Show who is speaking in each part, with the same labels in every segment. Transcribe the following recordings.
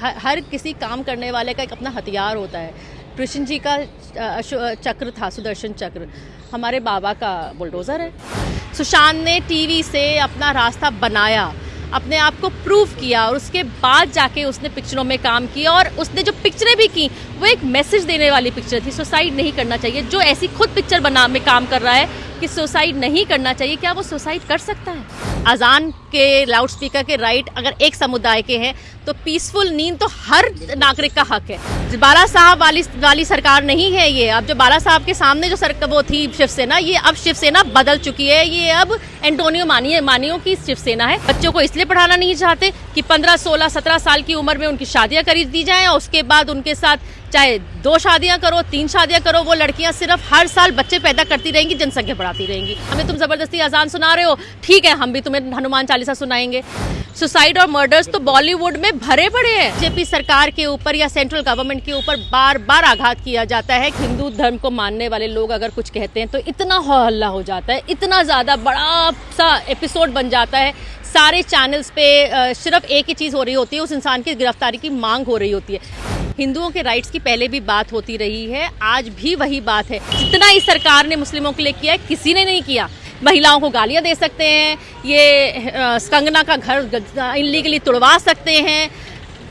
Speaker 1: हर किसी काम करने वाले का एक अपना हथियार होता है। कृष्ण जी का चक्र था, सुदर्शन चक्र, हमारे बाबा का बुलडोज़र है। सुशांत ने टीवी से अपना रास्ता बनाया, अपने आप को प्रूव किया और उसके बाद जाके उसने पिक्चरों में काम किया और उसने जो पिक्चरें भी की वो एक मैसेज देने वाली पिक्चर थी। सुसाइड नहीं करना चाहिए। जो ऐसी खुद पिक्चर बना में काम कर रहा है कि सुसाइड नहीं करना चाहिए, क्या वो सुसाइड कर सकता है? अजान के लाउडस्पीकर के राइट अगर एक समुदाय के हैं तो पीसफुल नींद तो हर नागरिक का हक है। बाला साहब वाली सरकार नहीं है ये। अब जो बाला साहब के सामने जो वो थी शिवसेना, ये अब शिवसेना बदल चुकी है। ये अब एंटोनियो मानियों की शिवसेना है। बच्चों को इसलिए पढ़ाना नहीं चाहते कि 15, 16, 17 साल की उम्र में उनकी शादियां कर दी जाएं और उसके बाद उनके साथ चाहे 2 शादियां करो, 3 शादियां करो, वो लड़कियां सिर्फ हर साल बच्चे पैदा करती रहेंगी, जनसंख्या बढ़ाती रहेंगी। हमें तुम जबरदस्ती अजान सुना रहे हो, ठीक है, हम भी तुम्हें हनुमान चालीसा सुनाएंगे। सुसाइड और मर्डर्स तो बॉलीवुड में भरे पड़े हैं। बीजेपी सरकार के ऊपर या सेंट्रल गवर्नमेंट के ऊपर बार बार आघात किया जाता है। हिंदू धर्म को मानने वाले लोग अगर कुछ कहते हैं तो इतना हो हल्ला हो जाता है, इतना ज़्यादा बड़ा सा एपिसोड बन जाता है। सारे चैनल्स पे सिर्फ एक ही चीज़ हो रही होती है, उस इंसान की गिरफ्तारी की मांग हो रही होती है। हिंदुओं के राइट्स की पहले भी बात होती रही है, आज भी वही बात है। जितना इस सरकार ने मुस्लिमों के लिए किया है, किसी ने नहीं किया। महिलाओं को गालियां दे सकते हैं, ये कंगना का घर इनलीगली तुड़वा सकते हैं,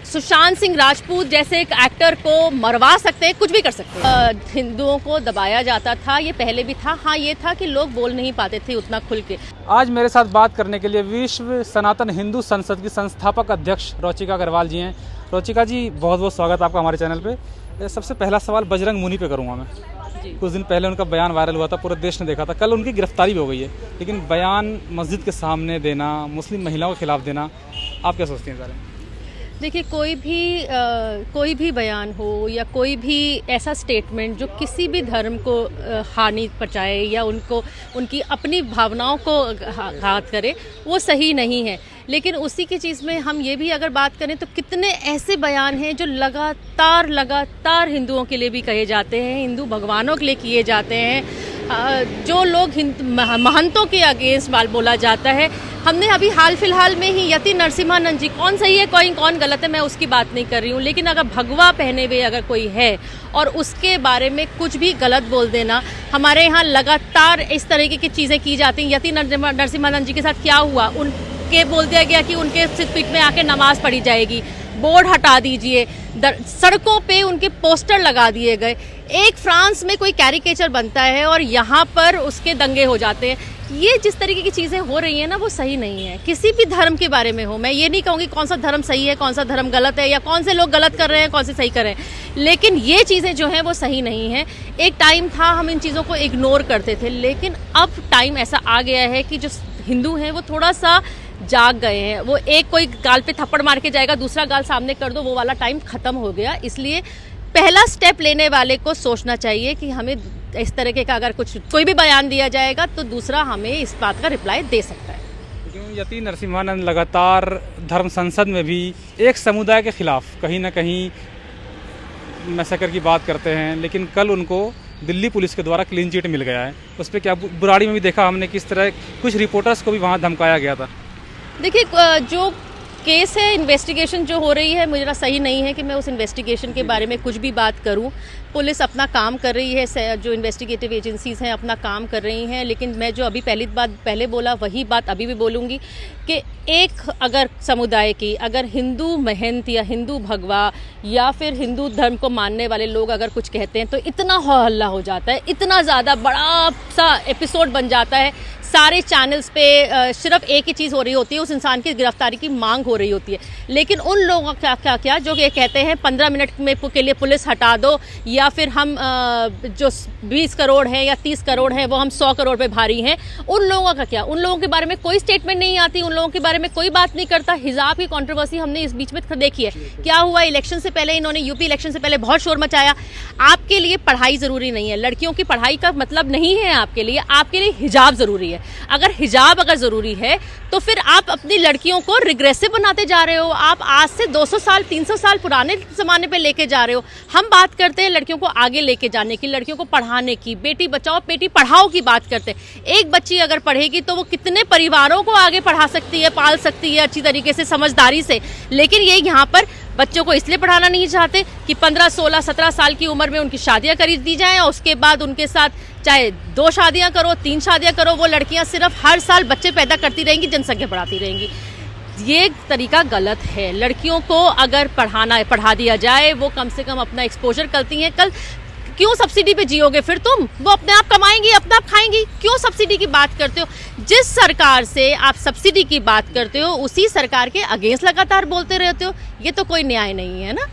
Speaker 1: सुशांत सिंह राजपूत जैसे एक एक्टर को मरवा सकते हैं, कुछ भी कर सकते हैं। हिंदुओं को दबाया जाता था, ये पहले भी था। हाँ, ये था कि लोग बोल नहीं पाते थे उतना खुल के।
Speaker 2: आज मेरे साथ बात करने के लिए विश्व सनातन हिंदू संसद की संस्थापक अध्यक्ष रोचिका अग्रवाल जी हैं। रोचिका जी, बहुत बहुत स्वागत आपका हमारे चैनल पे। सबसे पहला सवाल बजरंग मुनि पे करूँगा मैं। कुछ दिन पहले उनका बयान वायरल हुआ था, पूरे देश ने देखा था। कल उनकी गिरफ्तारी भी हो गई है, लेकिन बयान मस्जिद के सामने देना, मुस्लिम महिलाओं के खिलाफ देना, आप क्या सोचती हैं सारे?
Speaker 1: देखिए, कोई भी बयान हो या कोई भी ऐसा स्टेटमेंट जो किसी भी धर्म को हानि पहुंचाए या उनकी अपनी भावनाओं को घात करे, वो सही नहीं है। लेकिन उसी की चीज़ में हम ये भी अगर बात करें तो कितने ऐसे बयान हैं जो लगातार हिंदुओं के लिए भी कहे जाते हैं, हिंदू भगवानों के लिए किए जाते हैं, जो लोग महंतों के अगेंस्ट बोला जाता है। हमने अभी हाल फिलहाल में ही यति नरसिम्हानंद जी, कौन सही है कौन गलत है मैं उसकी बात नहीं कर रही हूँ, लेकिन अगर भगवा पहने हुए अगर कोई है और उसके बारे में कुछ भी गलत बोल देना, हमारे यहाँ लगातार इस तरीके की चीज़ें की जाती हैं। यति नरसिम्हानंद जी के साथ क्या हुआ, उनके बोल दिया गया कि उनके सिर में आके नमाज पढ़ी जाएगी, बोर्ड हटा दीजिए, सड़कों पे उनके पोस्टर लगा दिए गए। एक फ्रांस में कोई कैरिकेचर बनता है और यहाँ पर उसके दंगे हो जाते हैं। ये जिस तरीके की चीज़ें हो रही हैं ना, वो सही नहीं है। किसी भी धर्म के बारे में हो, मैं ये नहीं कहूँगी कौन सा धर्म सही है, कौन सा धर्म गलत है, या कौन से लोग गलत कर रहे हैं, कौन से सही कर रहे हैं, लेकिन ये चीज़ें जो हैं वो सही नहीं है। एक टाइम था हम इन चीज़ों को इग्नोर करते थे, लेकिन अब टाइम ऐसा आ गया है कि जो हिंदू हैं वो थोड़ा सा जाग गए हैं। वो एक कोई गाल पे थप्पड़ मार के जाएगा, दूसरा गाल सामने कर दो, वो वाला टाइम ख़त्म हो गया। इसलिए पहला स्टेप लेने वाले को सोचना चाहिए कि हमें इस तरीके का अगर कोई भी बयान दिया जाएगा तो दूसरा हमें इस बात का रिप्लाई दे सकता है।
Speaker 2: क्योंकि यति नरसिम्हानंद लगातार धर्म संसद में भी एक समुदाय के खिलाफ कहीं ना कहीं मैसेकर की बात करते हैं, लेकिन कल उनको दिल्ली पुलिस के द्वारा क्लीन चिट मिल गया है। उस पर क्या, बुराड़ी में भी देखा हमने किस तरह कुछ रिपोर्टर्स को भी वहाँ धमकाया गया था।
Speaker 1: देखिए, जो केस है, इन्वेस्टिगेशन जो हो रही है, मुझे सही नहीं है कि मैं उस इन्वेस्टिगेशन के बारे में कुछ भी बात करूं। पुलिस अपना काम कर रही है, जो इन्वेस्टिगेटिव एजेंसीज हैं अपना काम कर रही हैं, लेकिन मैं जो अभी पहले बोला वही बात अभी भी बोलूँगी कि एक अगर समुदाय की, अगर हिंदू महंत या हिंदू भगवा या फिर हिंदू धर्म को मानने वाले लोग अगर कुछ कहते हैं तो इतना हो हल्ला हो जाता है, इतना ज़्यादा बड़ा सा एपिसोड बन जाता है। सारे चैनल्स पे सिर्फ एक ही चीज़ हो रही होती है, उस इंसान की गिरफ्तारी की मांग हो रही होती है। लेकिन उन लोगों का क्या जो ये कहते हैं 15 मिनट में के लिए पुलिस हटा दो, या फिर हम जो 20 करोड़ है या 30 करोड़ है वो हम 100 करोड़ पे भारी हैं, उन लोगों का क्या? उन लोगों के बारे में कोई स्टेटमेंट नहीं आती, उन लोगों के बारे में कोई बात नहीं करता। हिजाब की कंट्रोवर्सी हमने इस बीच में देखी है, क्या हुआ इलेक्शन से पहले, इन्होंने यूपी इलेक्शन से पहले बहुत शोर मचाया। आपके लिए पढ़ाई ज़रूरी नहीं है, लड़कियों की पढ़ाई का मतलब नहीं है आपके लिए हिजाब ज़रूरी है। अगर हिजाब ज़रूरी है तो फिर आप अपनी लड़कियों को रिग्रेसिव बनाते जा रहे हो। आप आज से 200 साल 300 साल पुराने ज़माने पे लेके जा रहे हो। हम बात करते हैं लड़कियों को आगे लेके जाने की, लड़कियों को पढ़ाने की, बेटी बचाओ बेटी पढ़ाओ की बात करते हैं। एक बच्ची अगर पढ़ेगी तो वो कितने परिवारों को आगे पढ़ा सकती है, पाल सकती है अच्छी तरीके से, समझदारी से। लेकिन ये यहाँ पर बच्चों को इसलिए पढ़ाना नहीं चाहते कि 15, 16, 17 साल की उम्र में उनकी शादियां कर दी जाएं और उसके बाद उनके साथ चाहे 2 शादियां करो, 3 शादियां करो, वो लड़कियां सिर्फ हर साल बच्चे पैदा करती रहेंगी, जनसंख्या बढ़ाती रहेंगी। ये तरीका गलत है। लड़कियों को अगर पढ़ा दिया जाए, वो कम से कम अपना एक्सपोजर करती हैं। कल क्यों सब्सिडी पे जियोगे फिर तुम? वो अपने आप कमाएंगी, अपने आप खाएंगी, क्यों सब्सिडी की बात करते हो? जिस सरकार से आप सब्सिडी की बात करते हो उसी सरकार के अगेंस्ट लगातार बोलते रहते हो। ये तो कोई न्याय नहीं है ना।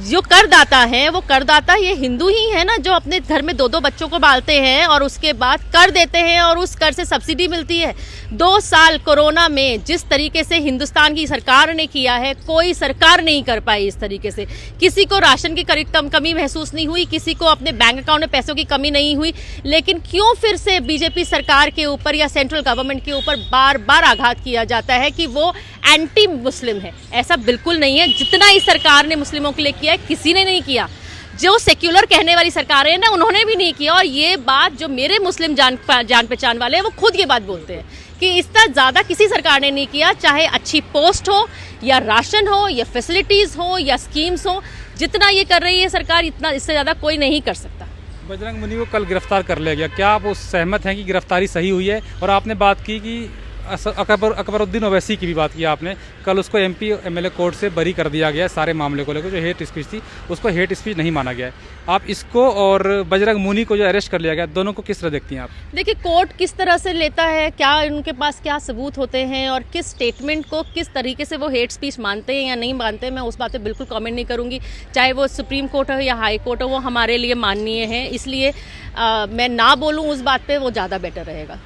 Speaker 1: जो करदाता है वो करदाता ये हिंदू ही है ना, जो अपने घर में 2-2 बच्चों को पालते हैं और उसके बाद कर देते हैं और उस कर से सब्सिडी मिलती है। 2 साल कोरोना में जिस तरीके से हिंदुस्तान की सरकार ने किया है, कोई सरकार नहीं कर पाई इस तरीके से। किसी को राशन की कमी महसूस नहीं हुई, किसी को अपने बैंक अकाउंट में पैसों की कमी नहीं हुई, लेकिन क्यों फिर से बीजेपी सरकार के ऊपर या सेंट्रल गवर्नमेंट के ऊपर बार बार आघात किया जाता है कि वो एंटी मुस्लिम है? ऐसा बिल्कुल नहीं है। जितना इस सरकार ने मुस्लिमों के लिए किया है, किसी ने नहीं किया। जो सेक्युलर कहने वाली सरकार है ना, उन्होंने भी नहीं किया। और ये बात जो मेरे मुस्लिम जान पहचान वाले हैं वो खुद ये बात बोलते हैं कि इतना ज़्यादा किसी सरकार ने नहीं किया, चाहे अच्छी पोस्ट हो या राशन हो या फैसिलिटीज़ हो या स्कीम्स हो। जितना ये कर रही है सरकार, इतना इससे ज़्यादा कोई नहीं कर सकता।
Speaker 2: बजरंग मुनि को कल गिरफ्तार कर लिया गया, क्या आप उस सहमत हैं कि गिरफ्तारी सही हुई है? और आपने बात की कि अकबरुद्दीन ओवैसी की भी बात की आपने, कल उसको MP MLA कोर्ट से बरी कर दिया गया है सारे मामले को लेकर। जो हेट स्पीच थी उसको हेट स्पीच नहीं माना गया है। आप इसको और बजरंग मुनि को जो अरेस्ट कर लिया गया, दोनों को किस तरह देखती हैं आप?
Speaker 1: देखिए, कोर्ट किस तरह से लेता है, क्या उनके पास क्या सबूत होते हैं और किस स्टेटमेंट को किस तरीके से वो हेट स्पीच मानते हैं या नहीं मानते हैं, मैं उस बात पे बिल्कुल कमेंट नहीं करूँगी। चाहे वो सुप्रीम कोर्ट हो या हाई कोर्ट हो, वो हमारे लिए माननीय है, इसलिए मैं ना बोलूँ उस बात पर, वो ज़्यादा बेटर रहेगा।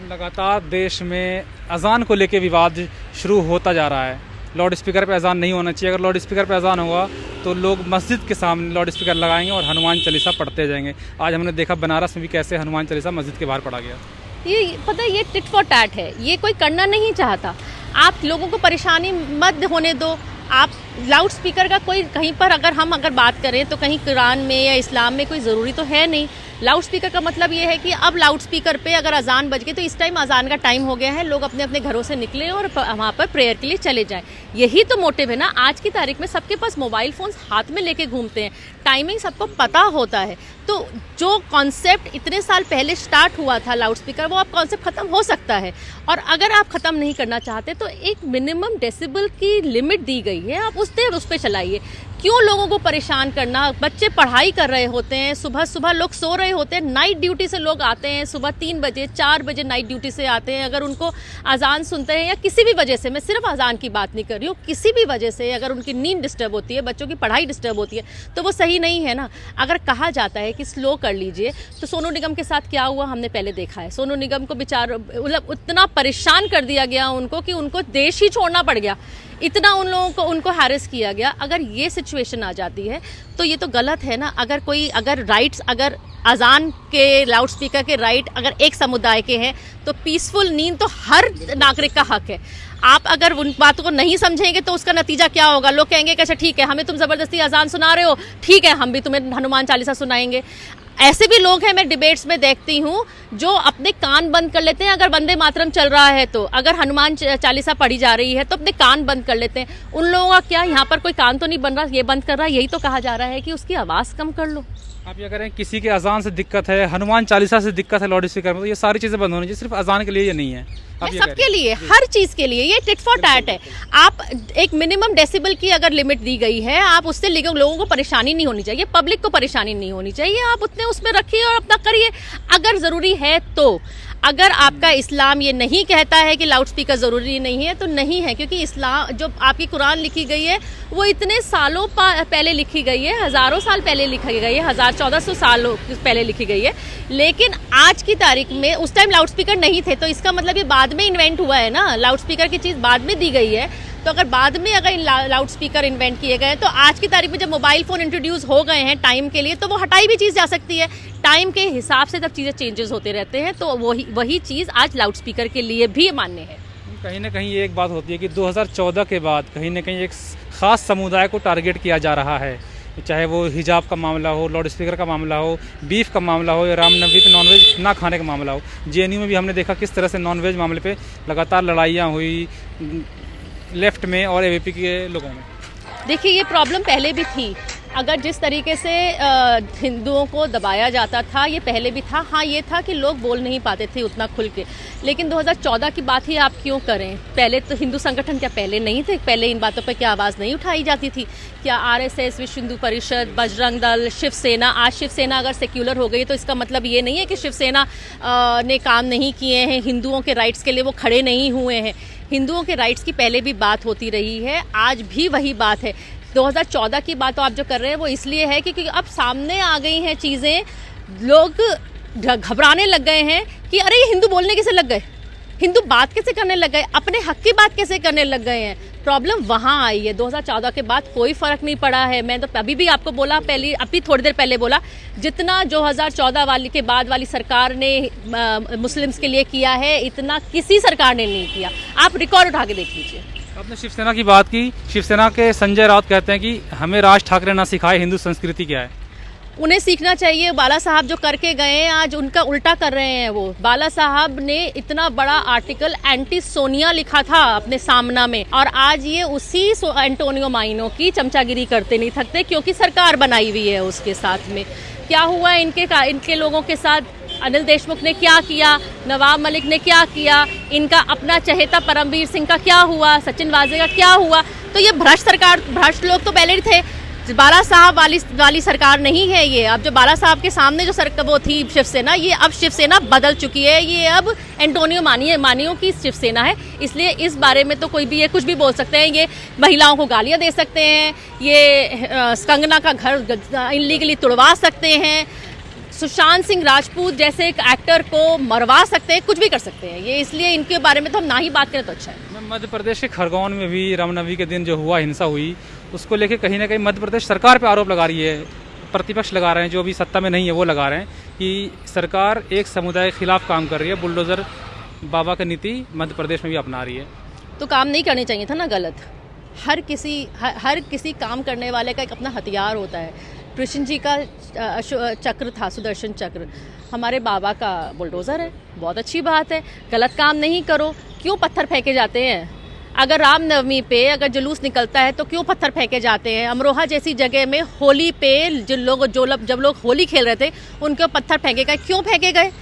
Speaker 2: लगातार देश में अजान को लेकर विवाद शुरू होता जा रहा है। लाउड स्पीकर पे अजान नहीं होना चाहिए। अगर लाउड स्पीकर पे अजान होगा तो लोग मस्जिद के सामने लाउड स्पीकर लगाएंगे और हनुमान चालीसा पढ़ते जाएंगे। आज हमने देखा बनारस में भी कैसे हनुमान चालीसा मस्जिद के बाहर पढ़ा गया।
Speaker 1: ये पता है, ये टिट फॉर टैट है। ये कोई करना नहीं चाहता। आप लोगों को परेशानी मत होने दो। आप लाउड स्पीकर का कोई कहीं पर अगर बात करें तो कहीं कुरान में या इस्लाम में कोई ज़रूरी तो है नहीं। लाउड स्पीकर का मतलब ये है कि अब लाउड स्पीकर पे अगर अजान बज गई तो इस टाइम अजान का टाइम हो गया है, लोग अपने अपने घरों से निकले और वहाँ पर प्रेयर के लिए चले जाएं। यही तो मोटिव है ना। आज की तारीख में सबके पास मोबाइल फ़ोन्स हाथ में लेके घूमते हैं, टाइमिंग सबको पता होता है। तो जो कॉन्सेप्ट इतने साल पहले स्टार्ट हुआ था लाउड स्पीकर, वो अब कॉन्सेप्ट ख़त्म हो सकता है। और अगर आप ख़त्म नहीं करना चाहते तो एक मिनिमम डेसिबल की लिमिट दी गई है, आप उस पर चलाइए। क्यों लोगों को परेशान करना? बच्चे पढ़ाई कर रहे होते हैं, सुबह सुबह लोग सो रहे होते हैं, नाइट ड्यूटी से लोग आते हैं, सुबह 3 बजे 4 बजे नाइट ड्यूटी से आते हैं। अगर उनको अजान सुनते हैं या किसी भी वजह से, मैं सिर्फ अजान की बात नहीं कर रही हूँ, किसी भी वजह से अगर उनकी नींद डिस्टर्ब होती है, बच्चों की पढ़ाई डिस्टर्ब होती है, तो वो सही नहीं है ना। अगर कहा जाता है कि स्लो कर लीजिए, तो सोनू निगम के साथ क्या हुआ हमने पहले देखा है। सोनू निगम को बेचारा मतलब इतना परेशान कर दिया गया उनको कि उनको देश ही छोड़ना पड़ गया। इतना उन लोगों को उनको हैरेस किया गया। अगर ये सिचुएशन आ जाती है तो ये तो गलत है ना। अगर राइट्स, अगर अजान के लाउड स्पीकर के राइट अगर एक समुदाय के हैं तो पीसफुल नींद तो हर नागरिक का हक है। आप अगर उन बातों को नहीं समझेंगे तो उसका नतीजा क्या होगा? लोग कहेंगे कि अच्छा ठीक है, हमें तुम ज़बरदस्ती अजान सुना रहे हो, ठीक है हम भी तुम्हें हनुमान चालीसा सुनाएंगे। ऐसे भी लोग हैं, मैं डिबेट्स में देखती हूँ, जो अपने कान बंद कर लेते हैं अगर वंदे मातरम चल रहा है तो, अगर हनुमान चालीसा पढ़ी जा रही है तो अपने कान बंद कर लेते हैं। उन लोगों का क्या, यहाँ पर कोई कान तो नहीं बन रहा, ये बंद कर रहा है। यही तो कहा जा रहा है कि उसकी आवाज़ कम कर लो।
Speaker 2: आप ये करें, किसी के अजान से दिक्कत है, हनुमान चालीसा से दिक्कत है लाउड स्पीकर में, तो ये सारी चीज़ें बंद होनी चाहिए। सिर्फ अजान के लिए ये नहीं है,
Speaker 1: सबके लिए, हर चीज़ के लिए। ये टिट फॉर टैट है। आप एक मिनिमम डेसिबल की अगर लिमिट दी गई है, आप उससे लोगों को परेशानी नहीं होनी चाहिए, पब्लिक को परेशानी नहीं होनी चाहिए। आप उतने उसमें रखिए और अपना करिए अगर ज़रूरी है तो। अगर आपका इस्लाम ये नहीं कहता है कि लाउड स्पीकर ज़रूरी नहीं है तो नहीं है, क्योंकि इस्लाम जो आपकी कुरान लिखी गई है वो इतने सालों पहले लिखी गई है, हज़ारों साल पहले लिखी गई है, 1400 साल पहले लिखी गई है। लेकिन आज की तारीख में उस टाइम लाउड स्पीकर नहीं थे, तो इसका मतलब ये बाद में इन्वेंट हुआ है ना। लाउड स्पीकर की चीज़ बाद में दी गई है, तो अगर बाद में अगर लाउड स्पीकर इन्वेंट किए गए तो आज की तारीख में जब मोबाइल फ़ोन इंट्रोड्यूस हो गए हैं टाइम के लिए, तो वो हटाई भी चीज़ जा सकती है। टाइम के हिसाब से जब चीज़ें चेंजेस होते रहते हैं तो वही चीज़ आज लाउड स्पीकर के लिए भी मान्य है।
Speaker 2: कहीं ना कहीं ये एक बात होती है कि 2014 के बाद कहीं ना कहीं एक ख़ास समुदाय को टारगेट किया जा रहा है, चाहे वो हिजाब का मामला हो, लाउड स्पीकर का मामला हो, बीफ का मामला हो या रामनवमी पे नॉनवेज ना खाने का मामला हो। JNU में भी हमने देखा किस तरह से नॉनवेज मामले पे लगातार लड़ाइयाँ हुई लेफ्ट में और AVP के लोगों में।
Speaker 1: देखिए, ये प्रॉब्लम पहले भी थी। अगर जिस तरीके से हिंदुओं को दबाया जाता था, ये पहले भी था। हाँ, ये था कि लोग बोल नहीं पाते थे उतना खुल के। लेकिन 2014 की बात ही आप क्यों करें? पहले तो हिंदू संगठन क्या पहले नहीं थे? पहले इन बातों पर क्या आवाज़ नहीं उठाई जाती थी? क्या आरएसएस, विश्व हिंदू परिषद, बजरंग दल, शिवसेना, आज शिवसेना अगर सेक्युलर हो गई तो इसका मतलब ये नहीं है कि शिवसेना ने काम नहीं किए हैं, हिंदुओं के राइट्स के लिए वो खड़े नहीं हुए हैं। हिंदुओं के राइट्स की पहले भी बात होती रही है, आज भी वही बात है। 2014 की बात तो आप जो कर रहे हैं वो इसलिए है क्योंकि अब सामने आ गई हैं चीज़ें, लोग घबराने लग गए हैं कि अरे ये हिंदू बोलने कैसे लग गए, हिंदू बात कैसे करने लग गए, अपने हक की बात कैसे करने लग गए हैं। प्रॉब्लम वहाँ आई है। 2014 के बाद कोई फ़र्क नहीं पड़ा है। मैं तो अभी भी आपको बोला, पहले अभी थोड़ी देर पहले बोला, जितना 2014 वाली के बाद वाली सरकार ने मुस्लिम्स के लिए किया है, इतना किसी सरकार ने नहीं किया। आप रिकॉर्ड उठा के देख लीजिए।
Speaker 2: आपने शिवसेना की बात की। शिवसेना के संजय राउत कहते हैं कि हमें राज ठाकरे ना सिखाए हिंदू संस्कृति क्या है।
Speaker 1: उन्हें सीखना चाहिए। बाला साहब जो करके गए हैं, आज उनका उल्टा कर रहे हैं वो। बाला साहब ने इतना बड़ा आर्टिकल एंटी सोनिया लिखा था अपने सामना में, और आज ये उसी एंटोनियो माइनो की चमचागिरी करते नहीं थकते, क्योंकि सरकार बनाई हुई है उसके साथ में। क्या हुआ इनके लोगों के साथ? अनिल देशमुख ने क्या किया, नवाब मलिक ने क्या किया, इनका अपना चहेता परमवीर सिंह का क्या हुआ, सचिन वाजे का क्या हुआ। तो ये भ्रष्ट लोग तो पहले ही थे। बाला साहब वाली सरकार नहीं है ये। अब जो बाला साहब के सामने जो सरकार वो थी शिवसेना, ये अब शिवसेना बदल चुकी है। ये अब एंटोनियो मानियो की शिवसेना है। इसलिए इस बारे में तो कोई भी ये कुछ भी बोल सकते हैं। ये महिलाओं को गालियां दे सकते हैं, ये कंगना का घर इनलीगली तुड़वा सकते हैं, सुशांत सिंह राजपूत जैसे एक एक्टर को मरवा सकते हैं, कुछ भी कर सकते हैं ये। इसलिए इनके बारे में तो हम ना ही बात करें तो अच्छा है।
Speaker 2: मध्य प्रदेश के खरगोन में भी रामनवमी के दिन जो हुआ, हिंसा हुई, उसको लेके कहीं ना कहीं मध्य प्रदेश सरकार पे आरोप लगा रही है। प्रतिपक्ष लगा रहे हैं, जो अभी सत्ता में नहीं है वो लगा रहे हैं कि सरकार एक समुदाय के खिलाफ काम कर रही है, बुलडोजर बाबा की नीति मध्य प्रदेश में भी अपना रही है।
Speaker 1: तो काम नहीं करनी चाहिए था ना गलत। हर किसी काम करने वाले का एक अपना हथियार होता है। कृष्ण जी का चक्र था, सुदर्शन चक्र, हमारे बाबा का बुलडोज़र है। बहुत अच्छी बात है, गलत काम नहीं करो। क्यों पत्थर फेंके जाते हैं? अगर रामनवमी पे अगर जुलूस निकलता है तो क्यों पत्थर फेंके जाते हैं? अमरोहा जैसी जगह में होली पे जब लोग होली खेल रहे थे, उनके पत्थर फेंके गए। क्यों फेंके गए?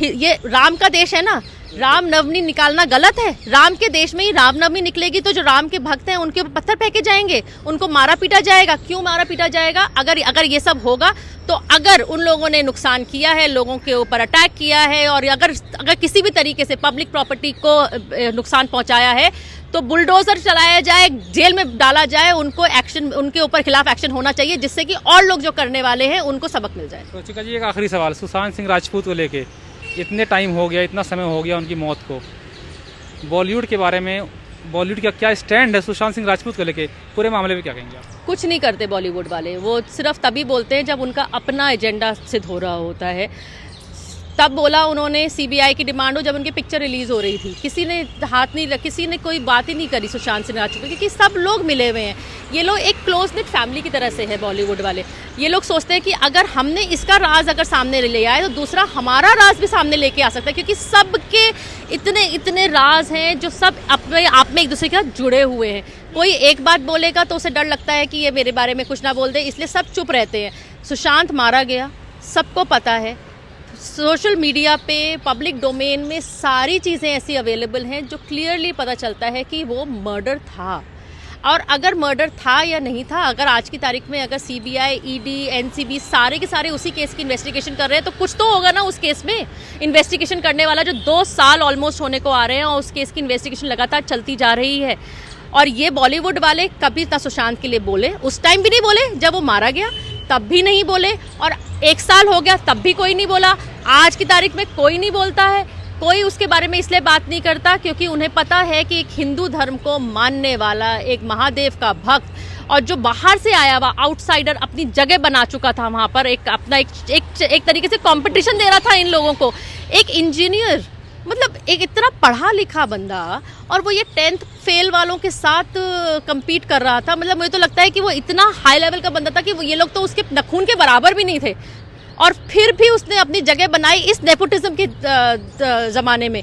Speaker 1: ये राम का देश है ना, रामनवमी निकालना गलत है। राम के देश में ही रामनवमी निकलेगी तो जो राम के भक्त हैं उनके ऊपर पत्थर फेंके जाएंगे, उनको मारा पीटा जाएगा। क्यों मारा पीटा जाएगा? अगर ये सब होगा तो अगर उन लोगों ने नुकसान किया है, लोगों के ऊपर अटैक किया है, और अगर किसी भी तरीके से पब्लिक प्रॉपर्टी को नुकसान पहुंचाया है, तो बुलडोजर चलाया जाए, जेल में डाला जाए, उनके ऊपर खिलाफ एक्शन होना चाहिए, जिससे कि और लोग जो करने वाले हैं उनको सबक मिल जाए।
Speaker 2: रोचिका जी, एक आखिरी सवाल सुशांत सिंह राजपूत को लेके। इतने टाइम हो गया, इतना समय हो गया उनकी मौत को, बॉलीवुड के बारे में, बॉलीवुड का क्या स्टैंड है सुशांत सिंह राजपूत को लेके? पूरे मामले में क्या कहेंगे आप?
Speaker 1: कुछ नहीं करते बॉलीवुड वाले। वो सिर्फ तभी बोलते हैं जब उनका अपना एजेंडा सिद्ध हो रहा होता है। तब बोला उन्होंने सीबीआई की डिमांड हो जब उनकी पिक्चर रिलीज हो रही थी। किसी ने हाथ नहीं रखा, किसी ने कोई बात ही नहीं करी सुशांत सिंह राजपूत, क्योंकि सब लोग मिले हुए हैं। ये लोग एक क्लोज निट फैमिली की तरह से है बॉलीवुड वाले। ये लोग सोचते हैं कि अगर हमने इसका राज अगर सामने ले आए तो दूसरा हमारा राज भी सामने लेके आ सकता है, क्योंकि सबके इतने राज हैं जो सब अपने आप में एक दूसरे के साथ जुड़े हुए हैं। कोई एक बात बोलेगा तो उसे डर लगता है कि ये मेरे बारे में कुछ ना बोल दे, इसलिए सब चुप रहते हैं। सुशांत मारा गया, सबको पता है। सोशल मीडिया पे, पब्लिक डोमेन में सारी चीज़ें ऐसी अवेलेबल हैं जो क्लियरली पता चलता है कि वो मर्डर था। और अगर मर्डर था या नहीं था, अगर आज की तारीख में अगर सीबीआई, ईडी, एनसीबी सारे के सारे उसी केस की इन्वेस्टिगेशन कर रहे हैं, तो कुछ तो होगा ना उस केस में। इन्वेस्टिगेशन करने वाला जो 2 साल ऑलमोस्ट होने को आ रहे हैं और उस केस की इन्वेस्टिगेशन लगातार चलती जा रही है। और ये बॉलीवुड वाले कभी ना सुशांत के लिए बोले, उस टाइम भी नहीं बोले, जब वो मारा गया तब भी नहीं बोले, और 1 साल हो गया तब भी कोई नहीं बोला। आज की तारीख में कोई नहीं बोलता है। कोई उसके बारे में इसलिए बात नहीं करता क्योंकि उन्हें पता है कि एक हिंदू धर्म को मानने वाला, एक महादेव का भक्त, और जो बाहर से आया हुआ आउटसाइडर अपनी जगह बना चुका था वहाँ पर, एक तरीके से कंपटीशन दे रहा था इन लोगों को। एक इंजीनियर, मतलब एक इतना पढ़ा लिखा बंदा, और वो ये 10th फेल वालों के साथ compete कर रहा था। मतलब मुझे तो लगता है कि वो इतना हाई लेवल का बंदा था कि ये लोग तो उसके नखून के बराबर भी नहीं थे, और फिर भी उसने अपनी जगह बनाई इस नेपोटिज्म के ज़माने में,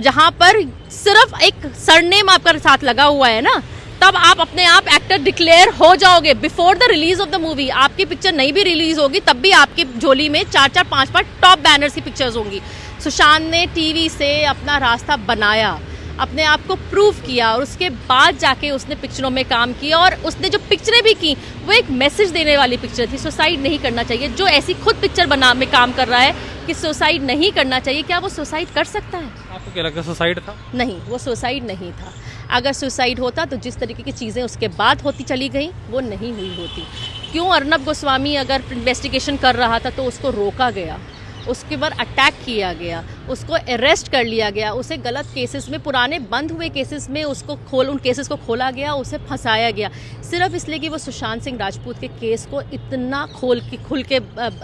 Speaker 1: जहाँ पर सिर्फ एक सरनेम आपका साथ लगा हुआ है ना, तब आप अपने आप एक्टर डिक्लेयर हो जाओगे before the release of the movie. आपकी पिक्चर नहीं भी रिलीज होगी तब भी आपकी झोली में 4-4 5-5 टॉप बैनर्स की पिक्चर्स होंगी। सुशांत ने टीवी से अपना रास्ता बनाया, अपने आप को प्रूव किया और उसके बाद जाके उसने पिक्चरों में काम किया और उसने जो पिक्चरें भी की वो एक मैसेज देने वाली पिक्चर थी। सुसाइड नहीं करना चाहिए। जो ऐसी खुद पिक्चर बना में काम कर रहा है कि सुसाइड नहीं करना चाहिए, क्या वो सुसाइड कर सकता है?
Speaker 2: आपको क्या लगता है सुसाइड था?
Speaker 1: नहीं, वो सुसाइड नहीं था। अगर सुसाइड होता तो जिस तरीके की चीज़ें उसके बाद होती चली गई वो नहीं हुई होती। क्यों अर्नब गोस्वामी अगर इन्वेस्टिगेशन कर रहा था तो उसको रोका गया, उसके ऊपर अटैक किया गया, उसको अरेस्ट कर लिया गया, उसे गलत केसेस में, पुराने बंद हुए केसेस में उसको उन केसेस को खोला गया, उसे फंसाया गया सिर्फ इसलिए कि वो सुशांत सिंह राजपूत के केस को इतना खुल के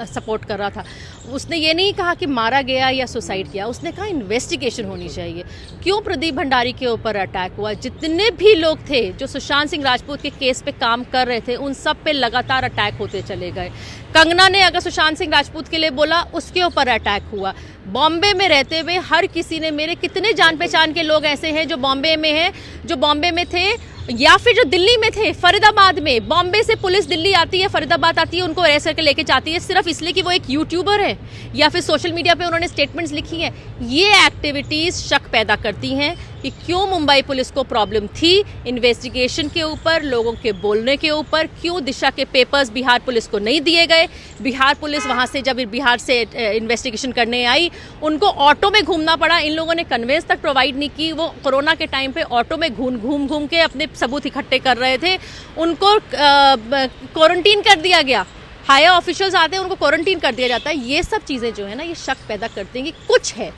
Speaker 1: सपोर्ट कर रहा था। उसने ये नहीं कहा कि मारा गया या सुसाइड किया, उसने कहा इन्वेस्टिगेशन होनी चाहिए। क्यों प्रदीप भंडारी के ऊपर अटैक हुआ? जितने भी लोग थे जो सुशांत सिंह राजपूत के केस पे काम कर रहे थे उन सब पे लगातार अटैक होते चले गए। कंगना ने अगर सुशांत सिंह राजपूत के लिए बोला उसके ऊपर अटैक हुआ। बॉम्बे में रहते हुए हर किसी ने, मेरे कितने जान पहचान के लोग ऐसे हैं जो बॉम्बे में हैं, जो बॉम्बे में थे या फिर जो दिल्ली में थे, फरीदाबाद में। बॉम्बे से पुलिस दिल्ली आती है, फरीदाबाद आती है, उनको अरेस्ट करके लेके जाती है सिर्फ इसलिए कि वो एक यूट्यूबर है या फिर सोशल मीडिया पे उन्होंने स्टेटमेंट्स लिखी हैं। ये एक्टिविटीज़ शक पैदा करती हैं कि क्यों मुंबई पुलिस को प्रॉब्लम थी इन्वेस्टिगेशन के ऊपर, लोगों के बोलने के ऊपर। क्यों दिशा के पेपर्स बिहार पुलिस को नहीं दिए गए? बिहार पुलिस वहाँ से जब बिहार से इन्वेस्टिगेशन करने आई उनको ऑटो में घूमना पड़ा। इन लोगों ने कन्वेंस तक प्रोवाइड नहीं की। वो कोरोना के टाइम पे ऑटो में घूम के अपने सबूत इकट्ठे कर रहे थे। उनको क्वारंटीन कर दिया गया। हायर ऑफिशियल्स आते हैं, उनको क्वारंटीन कर दिया जाता है। ये सब चीज़ें जो है ना, ये शक पैदा करती हैं कि कुछ है।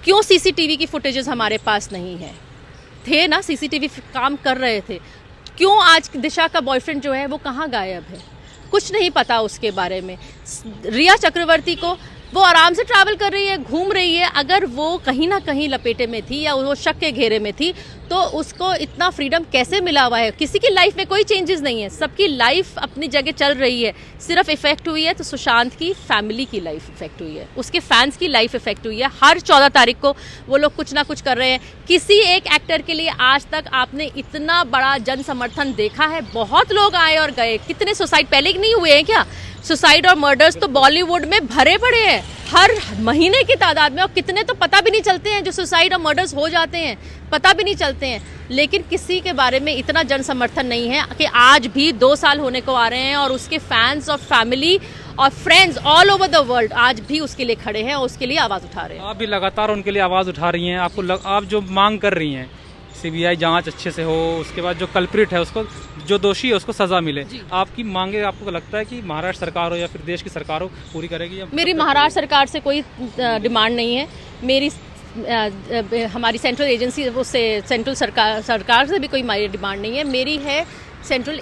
Speaker 1: क्यों सीसीटीवी की फुटेजेस हमारे पास नहीं है? थे ना, सीसीटीवी काम कर रहे थे। क्यों आज दिशा का बॉयफ्रेंड जो है वो कहाँ गायब है? कुछ नहीं पता उसके बारे में। रिया चक्रवर्ती को, वो आराम से ट्रैवल कर रही है, घूम रही है। अगर वो कहीं ना कहीं लपेटे में थी या वो शक के घेरे में थी तो उसको इतना फ्रीडम कैसे मिला हुआ है? किसी की लाइफ में कोई चेंजेस नहीं है, सबकी लाइफ अपनी जगह चल रही है। सिर्फ इफेक्ट हुई है तो सुशांत की फैमिली की लाइफ इफेक्ट हुई है, उसके फैंस की लाइफ इफेक्ट हुई है। हर 14 तारीख को वो लोग कुछ ना कुछ कर रहे हैं। किसी एक एक्टर के लिए आज तक आपने इतना बड़ा जन समर्थन देखा है? बहुत लोग आए और गए। कितने सुसाइड पहले नहीं हुए हैं क्या? सुसाइड और मर्डर्स तो बॉलीवुड में भरे पड़े हैं हर महीने की तादाद में, और कितने तो पता भी नहीं चलते हैं जो सुसाइड और मर्डर्स हो जाते हैं, पता भी नहीं चलते हैं। लेकिन किसी के बारे में इतना जन समर्थन नहीं है कि आज भी 2 साल होने को आ रहे हैं और उसके फैंस और फैमिली और friends all over the world आज भी उसके लिए खड़े हैं और उसके लिए आवाज़ उठा रहे हैं।
Speaker 2: आप भी लगातार उनके लिए आवाज़ उठा रही हैं। आप जो मांग कर रही हैं सीबीआई जांच अच्छे से हो, उसके बाद जो कल्प्रिट है उसको, जो दोषी है उसको सजा मिले, आपकी मांगे आपको लगता है कि महाराष्ट्र सरकार हो या फिर देश की सरकार हो पूरी करेगी?
Speaker 1: मेरी महाराष्ट्र सरकार से कोई डिमांड नहीं है। मेरी हमारी सेंट्रल एजेंसी, उससे सेंट्रल सरकार से भी कोई डिमांड नहीं है। मेरी है सेंट्रल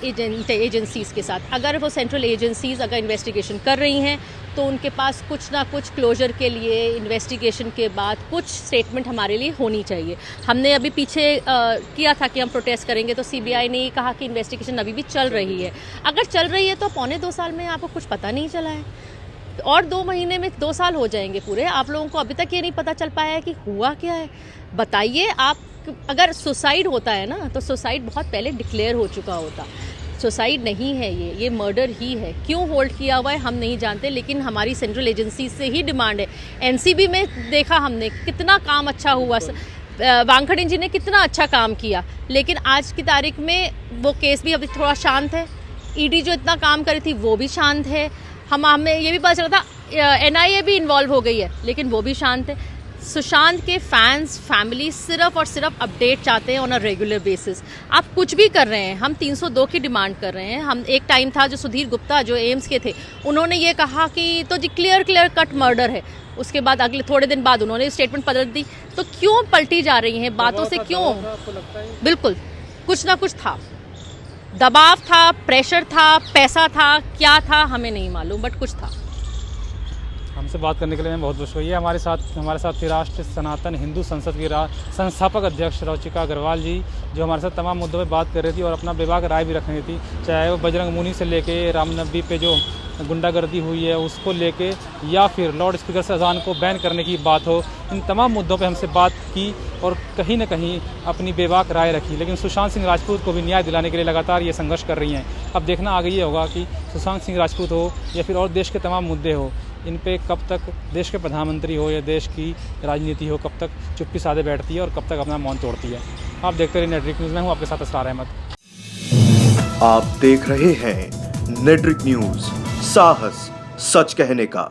Speaker 1: एजेंसीज़ के साथ। अगर वो सेंट्रल एजेंसीज़ अगर इन्वेस्टिगेशन कर रही हैं तो उनके पास कुछ ना कुछ क्लोजर के लिए इन्वेस्टिगेशन के बाद कुछ स्टेटमेंट हमारे लिए होनी चाहिए। हमने अभी पीछे किया था कि हम प्रोटेस्ट करेंगे तो सीबीआई ने कहा कि इन्वेस्टिगेशन अभी भी चल रही है। अगर चल रही है तो 2.25 साल में आपको कुछ पता नहीं चला है, और 2 महीने में 2 साल हो जाएंगे पूरे। आप लोगों को अभी तक ये नहीं पता चल पाया है कि हुआ क्या है? बताइए आप। अगर सुसाइड होता है ना तो सुसाइड बहुत पहले डिक्लेयर हो चुका होता। सुसाइड नहीं है, ये मर्डर ही है। क्यों होल्ड किया हुआ है हम नहीं जानते, लेकिन हमारी सेंट्रल एजेंसी से ही डिमांड है। एनसीबी में देखा हमने कितना काम अच्छा हुआ, वानखड़े जी ने कितना अच्छा काम किया, लेकिन आज की तारीख में वो केस भी अभी थोड़ा शांत है। ईडी जो इतना काम करी थी वो भी शांत है। हमें ये भी पता चला था एनआईए भी इन्वॉल्व हो गई है, लेकिन वो भी शांत है। सुशांत के फैंस, फैमिली सिर्फ और सिर्फ अपडेट चाहते हैं ऑन अ रेगुलर बेसिस। आप कुछ भी कर रहे हैं, हम 302 की डिमांड कर रहे हैं। हम एक टाइम था जो सुधीर गुप्ता जो एम्स के थे, उन्होंने ये कहा कि तो जी क्लियर कट मर्डर है। उसके बाद अगले थोड़े दिन बाद उन्होंने स्टेटमेंट बदल दी। तो क्यों पलटी जा रही हैं बातों से? क्यों? बिल्कुल कुछ ना कुछ था, दबाव था, प्रेशर था, पैसा था, क्या था हमें नहीं मालूम, बट कुछ था।
Speaker 2: हमसे बात करने के लिए बहुत बहुत शुक्रिया। हमारे साथ थी राष्ट्रीय सनातन हिंदू संसद की संस्थापक अध्यक्ष रौचिका अग्रवाल जी, जो हमारे साथ तमाम मुद्दों पे बात कर रही थी और अपना बेबाक राय भी रख रही थी, चाहे वो बजरंग मुनि से लेके रामनवमी पे जो गुंडागर्दी हुई है उसको लेके, या फिर लाउड स्पीकर से अजान को बैन करने की बात हो, इन तमाम मुद्दों पे हमसे बात की और कहीं ना कहीं अपनी बेबाक राय रखी। लेकिन सुशांत सिंह राजपूत को भी न्याय दिलाने के लिए लगातार ये संघर्ष कर रही हैं। अब देखना आगे ये होगा कि सुशांत सिंह राजपूत हो या फिर और देश के तमाम मुद्दे हो, इन पे कब तक देश के प्रधानमंत्री हो या देश की राजनीति हो, कब तक चुप्पी साधे बैठती है और कब तक अपना मौन तोड़ती है। आप देखते रहिए नेटवर्क न्यूज़ में, हूँ आपके साथ असरार अहमद।
Speaker 3: आप देख रहे हैं नेटवर्क न्यूज, साहस सच कहने का।